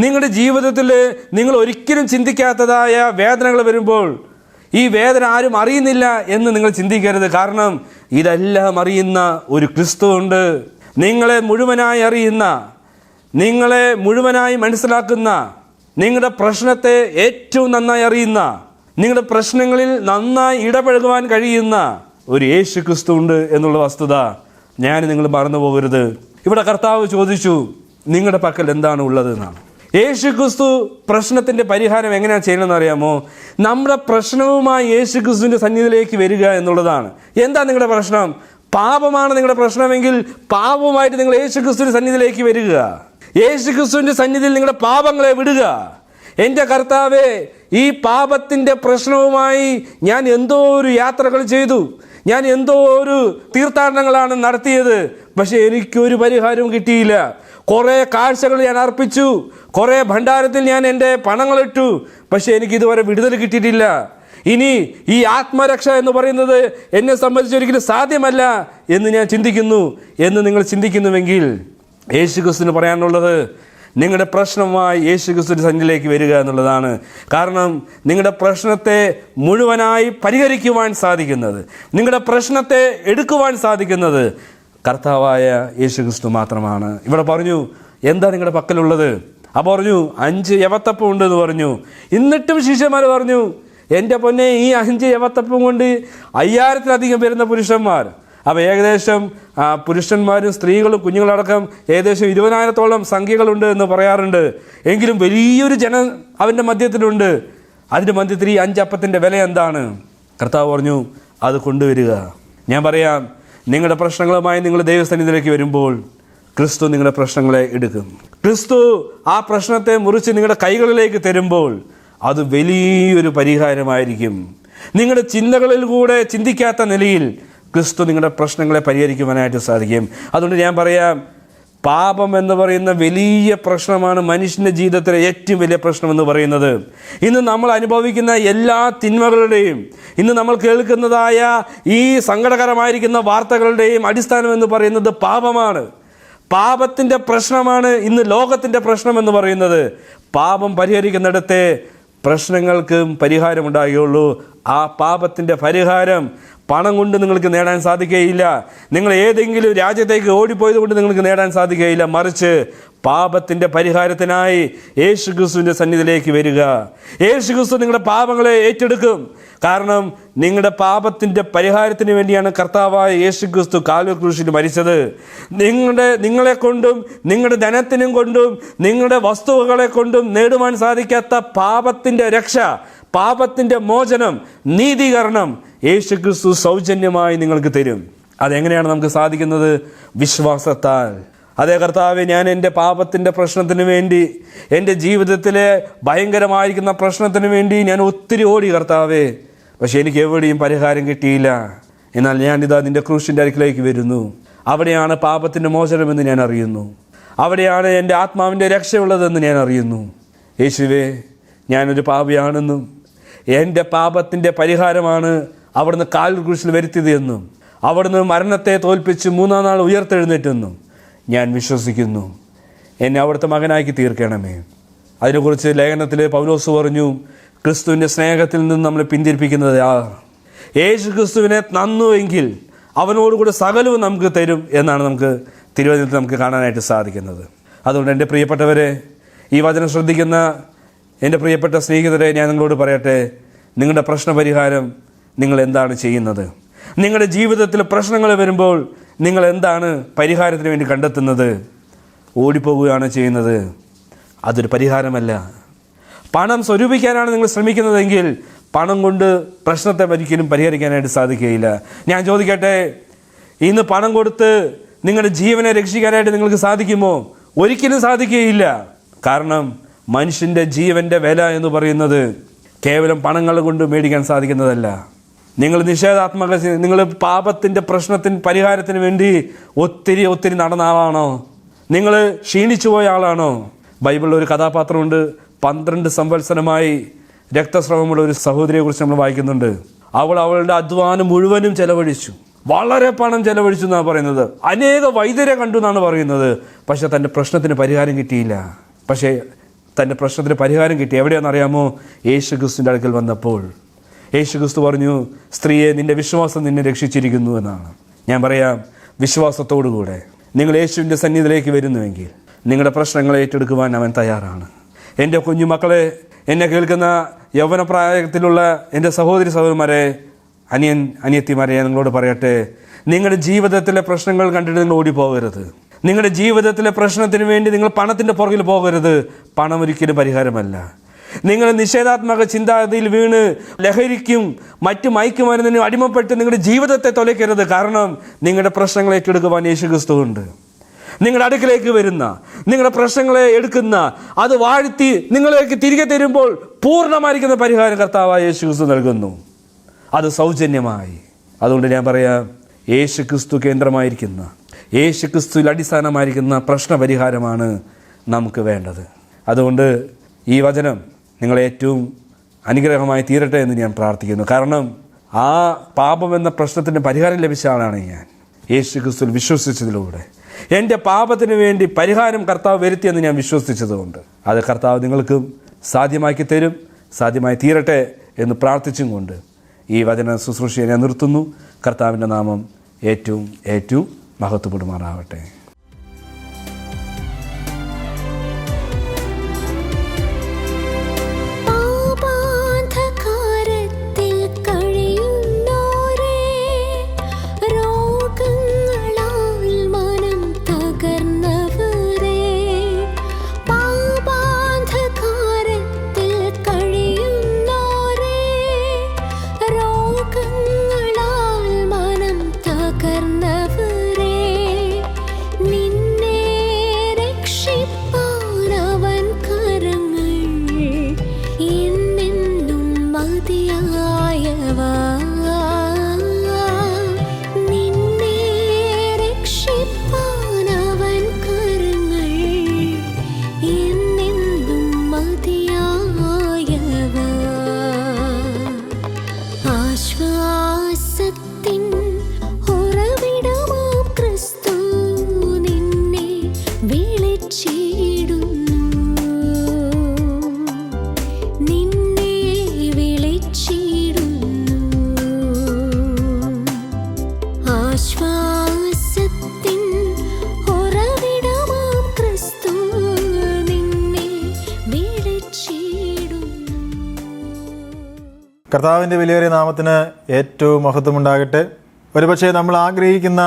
നിങ്ങളുടെ ജീവിതത്തിൽ നിങ്ങൾ ഒരിക്കലും ചിന്തിക്കാത്തതായ വേദനകൾ വരുമ്പോൾ ഈ വേദന ആരും അറിയുന്നില്ല എന്ന് നിങ്ങൾ ചിന്തിക്കരുത്. കാരണം ഇതെല്ലാം അറിയുന്ന ഒരു ക്രിസ്തു ഉണ്ട്. നിങ്ങളെ മുഴുവനായി അറിയുന്ന, നിങ്ങളെ മുഴുവനായി മനസ്സിലാക്കുന്ന, നിങ്ങളുടെ പ്രശ്നത്തെ ഏറ്റവും നന്നായി അറിയുന്ന, നിങ്ങളുടെ പ്രശ്നങ്ങളിൽ നന്നായി ഇടപഴകുവാൻ കഴിയുന്ന ഒരു യേശു ക്രിസ്തു ഉണ്ട് എന്നുള്ള വസ്തുത ഞാൻ നിങ്ങൾ മറന്നു പോകരുത്. ഇവിടെ കർത്താവ് ചോദിച്ചു, നിങ്ങളുടെ പക്കൽ എന്താണ് ഉള്ളത് എന്നാണ്. യേശു ക്രിസ്തു പ്രശ്നത്തിൻ്റെ പരിഹാരം എങ്ങനെയാണ് ചെയ്യണമെന്ന് അറിയാമോ? നമ്മുടെ പ്രശ്നവുമായി യേശു ക്രിസ്തുവിൻ്റെ സന്നിധിയിലേക്ക് വരിക എന്നുള്ളതാണ്. എന്താ നിങ്ങളുടെ പ്രശ്നം? പാപമാണ് നിങ്ങളുടെ പ്രശ്നമെങ്കിൽ പാപവുമായിട്ട് നിങ്ങൾ യേശു ക്രിസ്തുവിൻ്റെ സന്നിധിയിലേക്ക് വരിക. യേശു ക്രിസ്തുവിൻ്റെ സന്നിധിയിൽ നിങ്ങളുടെ പാപങ്ങളെ വിടുക. എൻ്റെ കർത്താവേ, ഈ പാപത്തിൻ്റെ പ്രശ്നവുമായി ഞാൻ എന്തോ ഒരു യാത്രകൾ ചെയ്തു, ഞാൻ എന്തോ ഒരു തീർത്ഥാടനങ്ങളാണ് നടത്തിയത്, പക്ഷെ എനിക്കൊരു പരിഹാരവും കിട്ടിയില്ല. കുറേ കാഴ്ചകൾ ഞാൻ അർപ്പിച്ചു, കുറേ ഭണ്ഡാരത്തിൽ ഞാൻ എൻ്റെ പണങ്ങളിട്ടു, പക്ഷെ എനിക്ക് ഇതുവരെ വിടുതൽ കിട്ടിയിട്ടില്ല. ഇനി ഈ ആത്മരക്ഷ എന്ന് പറയുന്നത് എന്നെ സംബന്ധിച്ച് ഒരിക്കലും സാധ്യമല്ല എന്ന് ഞാൻ ചിന്തിക്കുന്നു എന്ന് നിങ്ങൾ ചിന്തിക്കുന്നുവെങ്കിൽ യേശു ക്രിസ്തുവിന് പറയാനുള്ളത്, നിങ്ങളുടെ പ്രശ്നമായി യേശു ക്രിസ്തുവിൻ്റെ സന്നിധിയിലേക്ക് വരിക എന്നുള്ളതാണ്. കാരണം നിങ്ങളുടെ പ്രശ്നത്തെ മുഴുവനായി പരിഹരിക്കുവാൻ സാധിക്കുന്നത്, നിങ്ങളുടെ പ്രശ്നത്തെ എടുക്കുവാൻ സാധിക്കുന്നത് കർത്താവായ യേശു ക്രിസ്തു മാത്രമാണ്. ഇവിടെ പറഞ്ഞു, എന്താ നിങ്ങളുടെ പക്കലുള്ളത്? അപ്പോൾ പറഞ്ഞു, 5 യവത്തപ്പം ഉണ്ടെന്ന് പറഞ്ഞു. എന്നിട്ടും ശിഷ്യന്മാർ പറഞ്ഞു, എൻ്റെ പൊന്നെ, ഈ 5 യവത്തപ്പം കൊണ്ട് 5000-ലധികം വരുന്ന പുരുഷന്മാർ. അപ്പോൾ ഏകദേശം പുരുഷന്മാരും സ്ത്രീകളും കുഞ്ഞുങ്ങളടക്കം ഏകദേശം 20,000-ഓളം സംഖ്യകളുണ്ട് എന്ന് പറയാറുണ്ട്. എങ്കിലും വലിയൊരു ജനം അവൻ്റെ മധ്യത്തിലുണ്ട്. അതിൻ്റെ മധ്യത്തിൽ ഈ 5 അപ്പത്തിൻ്റെ വില എന്താണ്? കർത്താവ് പറഞ്ഞു, അത് കൊണ്ടുവരിക. ഞാൻ പറയാം, നിങ്ങളുടെ പ്രശ്നങ്ങളുമായി നിങ്ങൾ ദൈവസന്നിധിയിലേക്ക് വരുമ്പോൾ ക്രിസ്തു നിങ്ങളുടെ പ്രശ്നങ്ങളെ എടുക്കും. ക്രിസ്തു ആ പ്രശ്നത്തെ മുറിച്ച് നിങ്ങളുടെ കൈകളിലേക്ക് തരുമ്പോൾ അത് വലിയൊരു പരിഹാരമായിരിക്കും. നിങ്ങളുടെ ചിന്തകളിൽ കൂടെ ചിന്തിക്കാത്ത നിലയിൽ ക്രിസ്തു നിങ്ങളുടെ പ്രശ്നങ്ങളെ പരിഹരിക്കുവാനായിട്ട് സാധിക്കും. അതുകൊണ്ട് ഞാൻ പറയാം, പാപം എന്ന് പറയുന്ന വലിയ പ്രശ്നമാണ് മനുഷ്യൻ്റെ ജീവിതത്തിലെ ഏറ്റവും വലിയ പ്രശ്നം എന്ന് പറയുന്നത്. ഇന്ന് നമ്മൾ അനുഭവിക്കുന്ന എല്ലാ തിന്മകളുടെയും, ഇന്ന് നമ്മൾ കേൾക്കുന്നതായ ഈ സങ്കടകരമായിരിക്കുന്ന വാർത്തകളുടെയും അടിസ്ഥാനം എന്ന് പറയുന്നത് പാപമാണ്. പാപത്തിൻ്റെ പ്രശ്നമാണ് ഇന്ന് ലോകത്തിൻ്റെ പ്രശ്നം എന്ന് പറയുന്നത്. പാപം പരിഹരിക്കുന്നിടത്തെ പ്രശ്നങ്ങൾക്കും പരിഹാരമുണ്ടാകുകയുള്ളൂ. ആ പാപത്തിൻ്റെ പരിഹാരം പണം കൊണ്ട് നിങ്ങൾക്ക് നേടാൻ സാധിക്കുകയില്ല. നിങ്ങൾ ഏതെങ്കിലും രാജ്യത്തേക്ക് ഓടിപ്പോയത് കൊണ്ട് നിങ്ങൾക്ക് നേടാൻ സാധിക്കുകയില്ല. മറിച്ച് പാപത്തിൻ്റെ പരിഹാരത്തിനായി യേശു ക്രിസ്തുവിൻ്റെ സന്നിധിയിലേക്ക് വരിക. യേശു ക്രിസ്തു നിങ്ങളുടെ പാപങ്ങളെ ഏറ്റെടുക്കും. കാരണം നിങ്ങളുടെ പാപത്തിൻ്റെ പരിഹാരത്തിന് വേണ്ടിയാണ് കർത്താവായ യേശു ക്രിസ്തു കാൽവരി ക്രൂശിൽ മരിച്ചത്. നിങ്ങളെ കൊണ്ടും നിങ്ങളുടെ ധനത്തിനും കൊണ്ടും നിങ്ങളുടെ വസ്തുവകളെ കൊണ്ടും നേടുവാൻ സാധിക്കാത്ത പാപത്തിൻ്റെ രക്ഷ, പാപത്തിൻ്റെ മോചനം, നീതീകരണം യേശു ക്രിസ്തു സൗജന്യമായി നിങ്ങൾക്ക് തരും. അതെങ്ങനെയാണ് നമുക്ക് സാധിക്കുന്നത്? വിശ്വാസത്താൽ. അതേ കർത്താവേ, ഞാൻ എൻ്റെ പാപത്തിൻ്റെ പ്രശ്നത്തിന് വേണ്ടി, എൻ്റെ ജീവിതത്തിലെ ഭയങ്കരമായിരിക്കുന്ന പ്രശ്നത്തിന് വേണ്ടി ഞാൻ ഒത്തിരി ഓടി കർത്താവേ, പക്ഷെ എനിക്ക് എവിടെയും പരിഹാരം കിട്ടിയില്ല. എന്നാൽ ഞാനിതാ നിൻ്റെ ക്രൂശിൻ്റെ അടുക്കിലേക്ക് വരുന്നു. അവിടെയാണ് പാപത്തിൻ്റെ മോചനമെന്ന് ഞാൻ അറിയുന്നു. അവിടെയാണ് എൻ്റെ ആത്മാവിൻ്റെ രക്ഷയുള്ളതെന്ന് ഞാൻ അറിയുന്നു. യേശുവേ, ഞാനൊരു പാപിയാണെന്നും എൻ്റെ പാപത്തിൻ്റെ പരിഹാരമാണ് അവിടുന്ന് കാൽവരി ക്രൂശിൽ വരുത്തിയത് എന്നും അവിടുന്ന് മരണത്തെ തോൽപ്പിച്ച് 3-ാം നാൾ ഉയർത്തെഴുന്നേറ്റെന്നും ഞാൻ വിശ്വസിക്കുന്നു. എന്നെ അവിടുത്തെ മകനാക്കി തീർക്കണമേ. അതിനെക്കുറിച്ച് ലേഖനത്തിൽ പൗലോസ് പറഞ്ഞു, ക്രിസ്തുവിൻ്റെ സ്നേഹത്തിൽ നിന്ന് നമ്മളെ പിന്തിരിപ്പിക്കുന്നത് യേശു ക്രിസ്തുവിനെ തന്നുവെങ്കിൽ അവനോടുകൂടെ സകലവും നമുക്ക് തരും എന്നാണ് നമുക്ക് തിരുവചനത്തിൽ നമുക്ക് കാണാനായിട്ട് സാധിക്കുന്നത്. അതുകൊണ്ട് എൻ്റെ പ്രിയപ്പെട്ടവരെ, ഈ വചനം ശ്രദ്ധിക്കുന്ന എൻ്റെ പ്രിയപ്പെട്ട സ്നേഹിതരെ, ഞാൻ നിങ്ങളോട് പറയട്ടെ, നിങ്ങളുടെ പ്രശ്നപരിഹാരം നിങ്ങൾ എന്താണ് ചെയ്യുന്നത്? നിങ്ങളുടെ ജീവിതത്തിൽ പ്രശ്നങ്ങൾ വരുമ്പോൾ നിങ്ങൾ എന്താണ് പരിഹാരത്തിന് വേണ്ടി കണ്ടെത്തുന്നത്? ഓടിപ്പോകുകയാണ് ചെയ്യുന്നത്. അതൊരു പരിഹാരമല്ല. പണം സ്വരൂപിക്കാനാണ് നിങ്ങൾ ശ്രമിക്കുന്നതെങ്കിൽ പണം കൊണ്ട് പ്രശ്നത്തെ ഒരിക്കലും പരിഹരിക്കാനായിട്ട് സാധിക്കുകയില്ല. ഞാൻ ചോദിക്കട്ടെ, ഇന്ന് പണം കൊടുത്ത് നിങ്ങളുടെ ജീവനെ രക്ഷിക്കാനായിട്ട് നിങ്ങൾക്ക് സാധിക്കുമോ? ഒരിക്കലും സാധിക്കുകയില്ല. കാരണം മനുഷ്യൻ്റെ ജീവൻ്റെ വില എന്ന് പറയുന്നത് കേവലം പണങ്ങൾ കൊണ്ട് മേടിക്കാൻ സാധിക്കുന്നതല്ല. നിങ്ങൾ നിഷേധാത്മക, നിങ്ങൾ പാപത്തിൻ്റെ പ്രശ്നത്തിന് പരിഹാരത്തിന് വേണ്ടി ഒത്തിരി നടന്ന ആളാണോ? നിങ്ങൾ ക്ഷീണിച്ചു പോയ ആളാണോ? ബൈബിളിൽ ഒരു കഥാപാത്രമുണ്ട്. 12 സംവത്സരമായി രക്തസ്രവമുള്ള ഒരു സഹോദരിയെക്കുറിച്ച് നമ്മൾ വായിക്കുന്നുണ്ട്. അവളുടെ അധ്വാനം മുഴുവനും ചെലവഴിച്ചു, വളരെ പണം ചെലവഴിച്ചു എന്നാണ് പറയുന്നത്. അനേക വൈദ്യരെ കണ്ടു എന്നാണ് പറയുന്നത്. പക്ഷെ തൻ്റെ പ്രശ്നത്തിന് പരിഹാരം കിട്ടിയില്ല. പക്ഷേ തൻ്റെ പ്രശ്നത്തിന് പരിഹാരം കിട്ടി. എവിടെയാണെന്നറിയാമോ? യേശു ക്രിസ്തുവിൻ്റെ അടുക്കൽ വന്നപ്പോൾ. യേശു ക്രിസ്തു പറഞ്ഞു, സ്ത്രീയെ, നിൻ്റെ വിശ്വാസം നിന്നെ രക്ഷിച്ചിരിക്കുന്നു എന്നാണ്. ഞാൻ പറയാം, വിശ്വാസത്തോടുകൂടെ നിങ്ങൾ യേശുവിൻ്റെ സന്നിധിയിലേക്ക് വരുന്നുവെങ്കിൽ നിങ്ങളുടെ പ്രശ്നങ്ങളെ ഏറ്റെടുക്കുവാൻ അവൻ തയ്യാറാണ്. എൻ്റെ കുഞ്ഞുമക്കളെ, എന്നെ കേൾക്കുന്ന യൗവനപ്രായത്തിലുള്ള എൻ്റെ സഹോദരി സഹോദരന്മാരെ, അനിയത്തിമാരെ, ഞാൻ നിങ്ങളോട് പറയട്ടെ, നിങ്ങളുടെ ജീവിതത്തിലെ പ്രശ്നങ്ങൾ കണ്ടിട്ട് നിങ്ങൾ ഓടിപ്പോകരുത്. നിങ്ങളുടെ ജീവിതത്തിലെ പ്രശ്നത്തിന് വേണ്ടി നിങ്ങൾ പണത്തിൻ്റെ പുറകിൽ പോകരുത്. പണം ഒരിക്കലും പരിഹാരമല്ല. നിങ്ങൾ നിഷേധാത്മക ചിന്താഗതിയിൽ വീണ് ലഹരിക്കും മറ്റു മയക്കുമരുന്നിനും അടിമപ്പെട്ട് നിങ്ങളുടെ ജീവിതത്തെ തൊലയ്ക്കരുത്. കാരണം നിങ്ങളുടെ പ്രശ്നങ്ങൾ ഏറ്റെടുക്കുവാൻ യേശു ക്രിസ്തു ഉണ്ട്. നിങ്ങളുടെ അടുക്കിലേക്ക് വരുന്ന, നിങ്ങളുടെ പ്രശ്നങ്ങളെ എടുക്കുന്ന, അത് വാഴ്ത്തി നിങ്ങളിലേക്ക് തിരികെ തരുമ്പോൾ പൂർണ്ണമായിരിക്കുന്ന പരിഹാരം കർത്താവായ യേശു ക്രിസ്തു നൽകുന്നു. അത് സൗജന്യമായി. അതുകൊണ്ട് ഞാൻ പറയാം, യേശു ക്രിസ്തു കേന്ദ്രമായിരിക്കുന്ന, യേശു ക്രിസ്തുവിൽ അടിസ്ഥാനമായിരിക്കുന്ന പ്രശ്നപരിഹാരമാണ് നമുക്ക് വേണ്ടത്. അതുകൊണ്ട് ഈ വചനം നിങ്ങളെ ഏറ്റവും അനുഗ്രഹമായി തീരട്ടെ എന്ന് ഞാൻ പ്രാർത്ഥിക്കുന്നു. കാരണം ആ പാപം എന്ന പ്രശ്നത്തിന് പരിഹാരം ലഭിച്ച ആളാണ് ഞാൻ. യേശു ക്രിസ്തുവിൽ വിശ്വസിച്ചതിലൂടെ എൻ്റെ പാപത്തിന് വേണ്ടി പരിഹാരം കർത്താവ് വരുത്തിയെന്ന് ഞാൻ വിശ്വസിച്ചതുകൊണ്ട് അത് കർത്താവ് നിങ്ങൾക്കും സാധ്യമാക്കി തരും, സാധ്യമായി തീരട്ടെ എന്ന് പ്രാർത്ഥിച്ചും കൊണ്ട് ഈ വചന ശുശ്രൂഷയെ ഞാൻ നിർത്തുന്നു. കർത്താവിൻ്റെ നാമം ഏറ്റവും മഹത്വപ്പെടുമാറാവട്ടെ. കർത്താവിൻ്റെ വിലയേറിയ നാമത്തിന് ഏറ്റവും മഹത്വമുണ്ടാകട്ടെ. ഒരുപക്ഷെ നമ്മൾ ആഗ്രഹിക്കുന്ന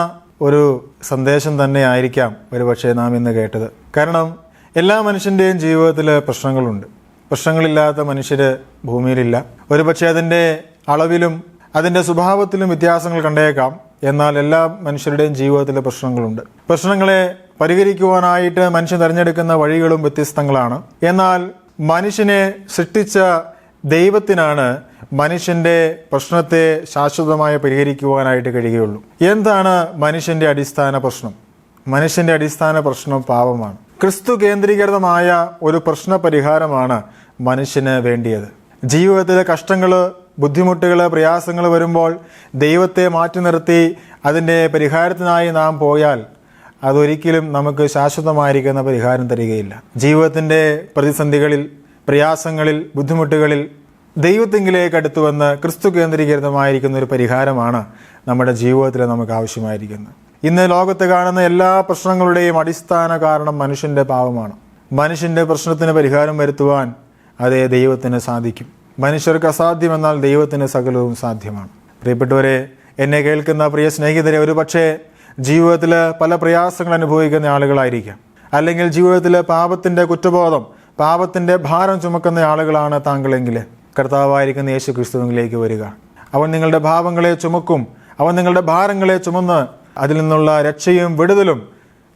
ഒരു സന്ദേശം തന്നെ ആയിരിക്കാം ഒരുപക്ഷെ നാം ഇന്ന് കേട്ടത്. കാരണം എല്ലാ മനുഷ്യൻ്റെയും ജീവിതത്തിൽ പ്രശ്നങ്ങളുണ്ട്. പ്രശ്നങ്ങളില്ലാത്ത മനുഷ്യർ ഭൂമിയിലില്ല. ഒരുപക്ഷെ അതിൻ്റെ അളവിലും അതിൻ്റെ സ്വഭാവത്തിലും വ്യത്യാസങ്ങൾ കണ്ടേക്കാം. എന്നാൽ എല്ലാ മനുഷ്യരുടെയും ജീവിതത്തിൽ പ്രശ്നങ്ങളുണ്ട്. പ്രശ്നങ്ങളെ പരിഹരിക്കുവാനായിട്ട് മനുഷ്യൻ തിരഞ്ഞെടുക്കുന്ന വഴികളും വ്യത്യസ്തങ്ങളാണ്. എന്നാൽ മനുഷ്യനെ സൃഷ്ടിച്ച ദൈവത്തിനാണ് മനുഷ്യൻ്റെ പ്രശ്നത്തെ ശാശ്വതമായി പരിഹരിക്കുവാനായിട്ട് കഴിയുകയുള്ളൂ. എന്താണ് മനുഷ്യൻ്റെ അടിസ്ഥാന പ്രശ്നം? മനുഷ്യൻ്റെ അടിസ്ഥാന പ്രശ്നം പാപമാണ്. ക്രിസ്തു കേന്ദ്രീകൃതമായ ഒരു പ്രശ്ന പരിഹാരമാണ് മനുഷ്യന് വേണ്ടിയത്. ജീവിതത്തിലെ കഷ്ടങ്ങൾ, ബുദ്ധിമുട്ടുകൾ, പ്രയാസങ്ങൾ വരുമ്പോൾ ദൈവത്തെ മാറ്റി നിർത്തി അതിൻ്റെ പരിഹാരത്തിനായി നാം പോയാൽ അതൊരിക്കലും നമുക്ക് ശാശ്വതമായിരിക്കുന്ന പരിഹാരം തരികയില്ല. ജീവിതത്തിൻ്റെ പ്രതിസന്ധികളിൽ, പ്രയാസങ്ങളിൽ, ബുദ്ധിമുട്ടുകളിൽ ദൈവത്തെങ്കിലേക്ക് അടുത്തു വന്ന് ക്രിസ്തു കേന്ദ്രീകൃതമായിരിക്കുന്ന ഒരു പരിഹാരമാണ് നമ്മുടെ ജീവിതത്തിൽ നമുക്ക് ആവശ്യമായിരിക്കുന്നത്. ഇന്ന് ലോകത്ത് കാണുന്ന എല്ലാ പ്രശ്നങ്ങളുടെയും അടിസ്ഥാന കാരണം മനുഷ്യൻ്റെ പാപമാണ്. മനുഷ്യൻ്റെ പ്രശ്നത്തിന് പരിഹാരം വരുത്തുവാൻ അതേ ദൈവത്തിന് സാധിക്കും. മനുഷ്യർക്ക് അസാധ്യമെന്നാൽ ദൈവത്തിന് സകലവും സാധ്യമാണ്. പ്രിയപ്പെട്ടവരെ, എന്നെ കേൾക്കുന്ന പ്രിയ സ്നേഹിതരെ, ഒരു പക്ഷേ ജീവിതത്തിൽ പല പ്രയാസങ്ങൾ അനുഭവിക്കുന്ന ആളുകളായിരിക്കാം. അല്ലെങ്കിൽ ജീവിതത്തിൽ പാപത്തിൻ്റെ കുറ്റബോധം, പാപത്തിൻ്റെ ഭാരം ചുമക്കുന്ന ആളുകളാണ് താങ്കളെങ്കിൽ കർത്താവായിരിക്കുന്ന യേശു ക്രിസ്തുവിലേക്ക് വരിക. അവൻ നിങ്ങളുടെ പാപങ്ങളെ ചുമക്കും. അവൻ നിങ്ങളുടെ ഭാരങ്ങളെ ചുമന്ന് അതിൽ നിന്നുള്ള രക്ഷയും വിടുതലും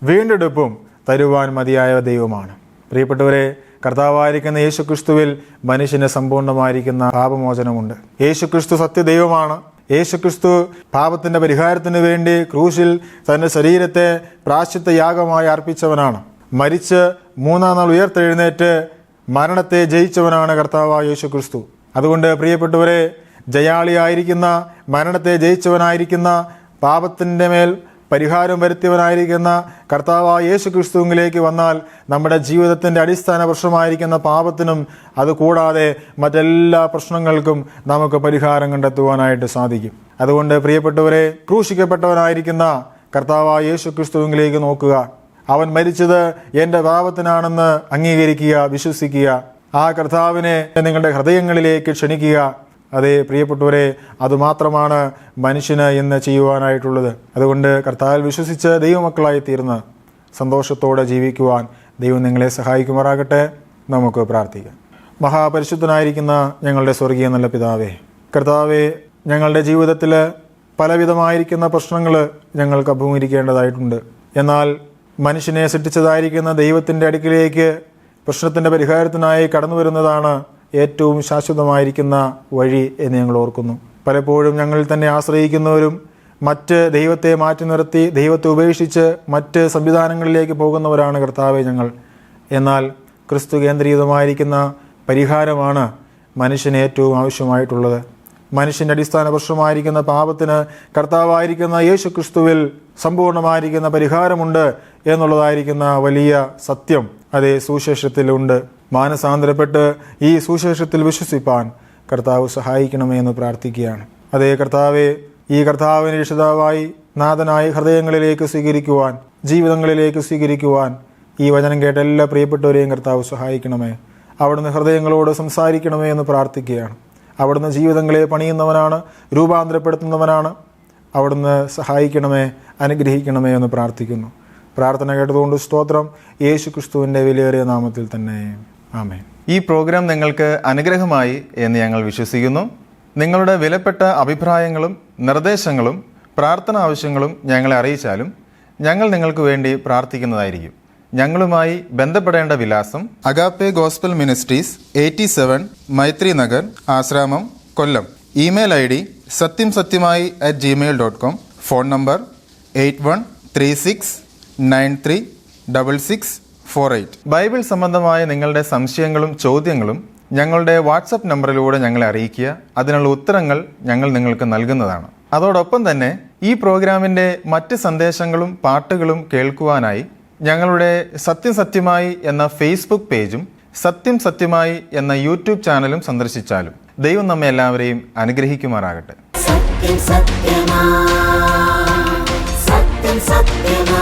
വീണ്ടെടുപ്പും തരുവാൻ മതിയായ ദൈവമാണ്. പ്രിയപ്പെട്ടവരെ, കർത്താവായിരിക്കുന്ന യേശു ക്രിസ്തുവിൽ മനുഷ്യന് സമ്പൂർണ്ണമായിരിക്കുന്ന പാപമോചനമുണ്ട്. യേശു ക്രിസ്തു സത്യദൈവമാണ്. യേശു ക്രിസ്തു പാപത്തിൻ്റെ പരിഹാരത്തിന് വേണ്ടി ക്രൂശിൽ തൻ്റെ ശരീരത്തെ പ്രായശ്ചിത്ത യാഗമായി അർപ്പിച്ചവനാണ്. മരിച്ച് മൂന്നാം നാൾ ഉയർത്തെഴുന്നേറ്റ് മരണത്തെ ജയിച്ചവനാണ് കർത്താവായ യേശു ക്രിസ്തു. അതുകൊണ്ട് പ്രിയപ്പെട്ടവരെ, ജയാളിയായിരിക്കുന്ന, മരണത്തെ ജയിച്ചവനായിരിക്കുന്ന, പാപത്തിൻ്റെ മേൽ പരിഹാരം വരുത്തിയവനായിരിക്കുന്ന കർത്താവായ യേശു ക്രിസ്തുവിലേക്ക് വന്നാൽ നമ്മുടെ ജീവിതത്തിൻ്റെ അടിസ്ഥാന പ്രശ്നമായിരിക്കുന്ന പാപത്തിനും അതുകൂടാതെ മറ്റെല്ലാ പ്രശ്നങ്ങൾക്കും നമുക്ക് പരിഹാരം കണ്ടെത്തുവാനായിട്ട് സാധിക്കും. അതുകൊണ്ട് പ്രിയപ്പെട്ടവരെ, ക്രൂശിക്കപ്പെട്ടവനായിരിക്കുന്ന കർത്താവായ യേശു ക്രിസ്തുവിലേക്ക് നോക്കുക. അവൻ മരിച്ചത് എൻ്റെ പാപത്തിനാണെന്ന് അംഗീകരിക്കുക, വിശ്വസിക്കുക. ആ കർത്താവിനെ നിങ്ങളുടെ ഹൃദയങ്ങളിലേക്ക് ക്ഷണിക്കുക. അതേ പ്രിയപ്പെട്ടവരെ, അതുമാത്രമാണ് മനുഷ്യന് ഇന്ന് ചെയ്യുവാനായിട്ടുള്ളത്. അതുകൊണ്ട് കർത്താവിൽ വിശ്വസിച്ച് ദൈവമക്കളായി തീർന്ന് സന്തോഷത്തോടെ ജീവിക്കുവാൻ ദൈവം നിങ്ങളെ സഹായിക്കുമാറാകട്ടെ. നമുക്ക് പ്രാർത്ഥിക്കാം. മഹാപരിശുദ്ധനായിരിക്കുന്ന ഞങ്ങളുടെ സ്വർഗീയ നല്ല പിതാവേ, കർത്താവെ, ഞങ്ങളുടെ ജീവിതത്തിൽ പലവിധമായിരിക്കുന്ന പ്രശ്നങ്ങൾ ഞങ്ങൾക്ക് അഭിമുഖീകരിക്കേണ്ടതായിട്ടുണ്ട്. എന്നാൽ മനുഷ്യനെ സൃഷ്ടിച്ചതായിരിക്കുന്ന ദൈവത്തിൻ്റെ അടുക്കിലേക്ക് പ്രശ്നത്തിൻ്റെ പരിഹാരത്തിനായി കടന്നു വരുന്നതാണ് ഏറ്റവും ശാശ്വതമായിരിക്കുന്ന വഴി എന്ന് ഞങ്ങൾ ഓർക്കുന്നു. പലപ്പോഴും ഞങ്ങളിൽ തന്നെ ആശ്രയിക്കുന്നവരും മറ്റ് ദൈവത്തെ മാറ്റി നിർത്തി ദൈവത്തെ ഉപേക്ഷിച്ച് മറ്റ് സംവിധാനങ്ങളിലേക്ക് പോകുന്നവരാണ് കർത്താവെ ഞങ്ങൾ. എന്നാൽ ക്രിസ്തു കേന്ദ്രീകൃതമായിരിക്കുന്ന പരിഹാരമാണ് മനുഷ്യന് ഏറ്റവും ആവശ്യമായിട്ടുള്ളത്. മനുഷ്യൻ്റെ അടിസ്ഥാന പ്രശ്നമായിരിക്കുന്ന പാപത്തിന് കർത്താവായിരിക്കുന്ന യേശു ക്രിസ്തുവിൽ സമ്പൂർണ്ണമായിരിക്കുന്ന പരിഹാരമുണ്ട് എന്നുള്ളതായിരിക്കുന്ന വലിയ സത്യം അതേ സുവിശേഷത്തിലുണ്ട്. മാനസാന്തരപ്പെട്ട് ഈ സുവിശേഷത്തിൽ വിശ്വസിപ്പാൻ കർത്താവ് സഹായിക്കണമേ എന്ന് പ്രാർത്ഥിക്കുകയാണ്. അതേ കർത്താവെ, ഈ കർത്താവിനെ രക്ഷിതാവായി നാഥനായി ഹൃദയങ്ങളിലേക്ക് സ്വീകരിക്കുവാൻ, ജീവിതങ്ങളിലേക്ക് സ്വീകരിക്കുവാൻ ഈ വചനം കേട്ട എല്ലാ പ്രിയപ്പെട്ടവരെയും കർത്താവ് സഹായിക്കണമേ. അവിടുന്ന് ഹൃദയങ്ങളോട് സംസാരിക്കണമേ എന്ന് പ്രാർത്ഥിക്കുകയാണ്. അവിടുന്ന് ജീവിതങ്ങളെ പണിയുന്നവനാണ്, രൂപാന്തരപ്പെടുത്തുന്നവനാണ്. അവിടുന്ന് സഹായിക്കണമേ, അനുഗ്രഹിക്കണമേ എന്ന് പ്രാർത്ഥിക്കുന്നു. പ്രാർത്ഥന കേട്ടതുകൊണ്ട് സ്തോത്രം. യേശു ക്രിസ്തുവിൻ്റെ വിലയേറിയ നാമത്തിൽ തന്നെ ആമേൻ. ഈ പ്രോഗ്രാം നിങ്ങൾക്ക് അനുഗ്രഹമായി എന്ന് ഞങ്ങൾ വിശ്വസിക്കുന്നു. നിങ്ങളുടെ വിലപ്പെട്ട അഭിപ്രായങ്ങളും നിർദ്ദേശങ്ങളും പ്രാർത്ഥന ആവശ്യങ്ങളും ഞങ്ങളെ അറിയിച്ചാലും ഞങ്ങൾ നിങ്ങൾക്ക് വേണ്ടി പ്രാർത്ഥിക്കുന്നതായിരിക്കും. ഞങ്ങളുമായി ബന്ധപ്പെടേണ്ട വിലാസം: Agape gospel ministries, 87 Maithri Nagar, Asramam, Kollam. Email ID satyamsatyamai@gmail.com. Phone number 8136936648. Bible സംബന്ധമായ നിങ്ങളുടെ സംശയങ്ങളും ചോദ്യങ്ങളും ഞങ്ങളുടെ വാട്സപ്പ് നമ്പറിലൂടെ ഞങ്ങളെ അറിയിക്കുക. അതിനുള്ള ഉത്തരങ്ങൾ ഞങ്ങൾ നിങ്ങൾക്ക് നൽകുന്നതാണ്. അതോടൊപ്പം തന്നെ ഈ പ്രോഗ്രാമിൻ്റെ മറ്റ് സന്ദേശങ്ങളും പാട്ടുകളും കേൾക്കുവാനായി ഞങ്ങളുടെ സത്യം സത്യമായി എന്ന ഫേസ്ബുക്ക് പേജും സത്യം സത്യമായി എന്ന യൂട്യൂബ് ചാനലും സന്ദർശിച്ചാലും ദൈവം നമ്മെ എല്ലാവരെയും അനുഗ്രഹിക്കുമാറാകട്ടെ. സത്യം സത്യമാ, സത്യം സത്യമാ.